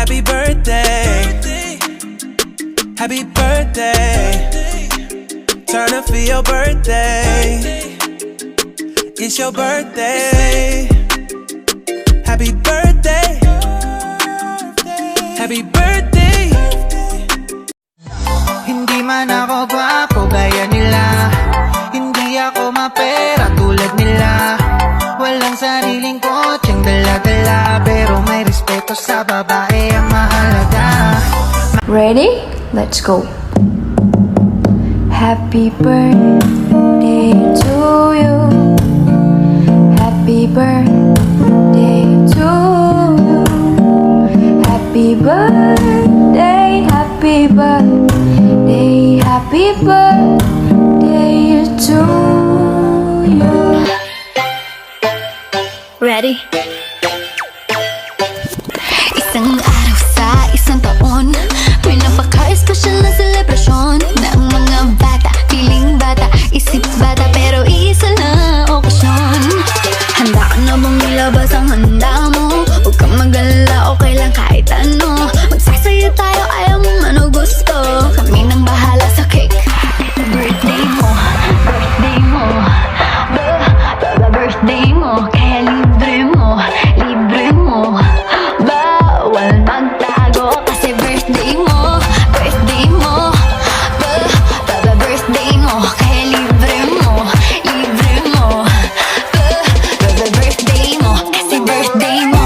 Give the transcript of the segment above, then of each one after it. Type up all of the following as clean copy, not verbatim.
Happy birthday. Happy birthday. Turn up for your birthday. It's your birthday. Happy birthday. Happy birthday. Hindi man ako gwapo gaya nila, hindi ako mapera tulad nila. Walang sariling kotseng dala-dala, pero may respeto sa babae ang mahalaga. Ready? Let's go. Happy birthday to you. Happy birthday to you. Happy birthday, happy birthday, happy birthday to you. Ready? Isang araw sa isang taon, may napaka-espesyal na selebrasyon ng mga bata, piling bata, isip bata, pero isa na okasyon. Handa ka na bang ilabas ang handa mo? Huwag kang mag-alala, okay lang kahit ano. Magsasaya tayo, ayaw mo man o gusto, kami nang bahala sa cake. Birthday mo, birthday mo, birthday mo, kaya libre mo, libre mo. Bawal magtago kasi birthday mo, birthday mo, birthday mo, kaya libre mo, libre mo. Birthday mo, kasi birthday mo.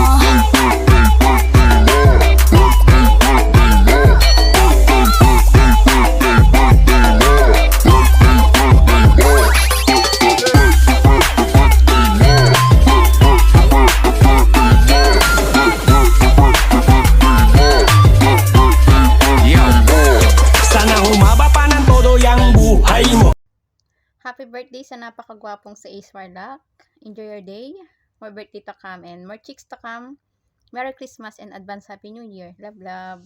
Happy birthday sa napakagwapong sa Ace Warlock. Enjoy your day. More birthday to come and more chicks to come. Merry Christmas and advance Happy New Year. Love, love.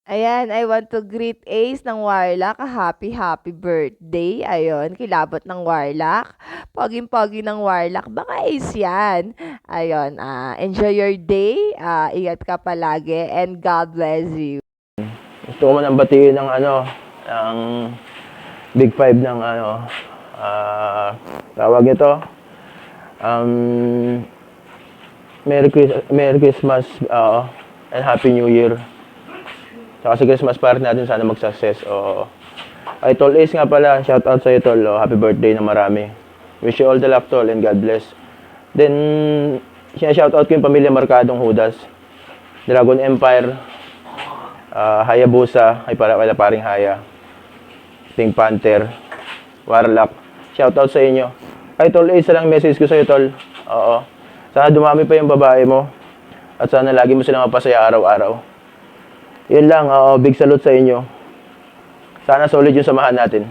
Ayan, I want to greet Ace ng Warlock. Happy birthday. Ayun, kilabot ng Warlock. Poging-pogi ng Warlock. Baka Ace yan. Ayun, enjoy your day. Ingat ka palagi and God bless you. Gusto ko man ang batiin ng ng Big Five ng tawag ito. Merry Christmas and Happy New Year. Saka sa Christmas party natin sana mag-success. Ay, Tol Ace nga pala, shout out sa iyo, Tol. Happy birthday na marami. Wish you all the luck, Tol, and God bless. Then, shout out ko yung pamilya Markadong Judas, Dragon Empire, Hayabusa, ay wala paring Haya, Pink Panther, Warlock. Shout out sa inyo. Ay, Tol Ace, lang message ko sa iyo, Tol. Oo. Sana dumami pa yung babae mo. At sana lagi mo silang mapasaya araw-araw. Yun lang, big salute sa inyo. Sana solid yung samahan natin.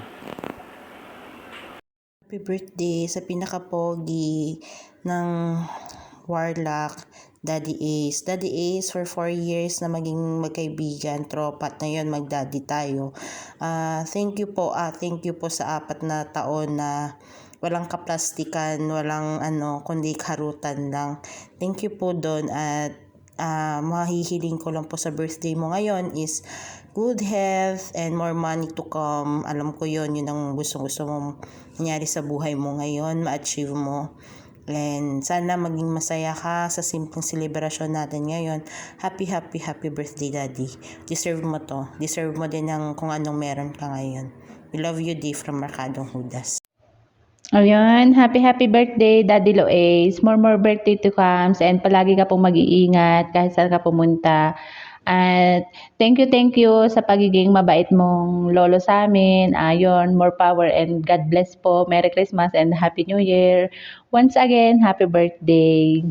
Happy birthday sa pinaka-pogi ng Warlock, Daddy Ace. Daddy Ace, for 4 years na maging magkaibigan, tropa, at ngayon mag-daddy tayo. Thank you po sa 4 na taon na walang kaplastikan, walang kundi karutan lang. Thank you po doon, at mahihiling ko lang po sa birthday mo ngayon is good health and more money to come. Alam ko yun ang gusto mong nangyari sa buhay mo ngayon, ma-achieve mo. And sana maging masaya ka sa simpleng celebration natin ngayon. Happy birthday, Daddy. Deserve mo to. Deserve mo din ng kung anong meron ka ngayon. We love you, D, from Markadong Judas. Ayun, happy birthday, Daddy Loace. More birthday to come. And palagi ka pong mag-iingat kahit saan ka pumunta. At thank you sa pagiging mabait mong lolo sa amin. Ayun, more power and God bless po. Merry Christmas and Happy New Year. Once again, happy birthday.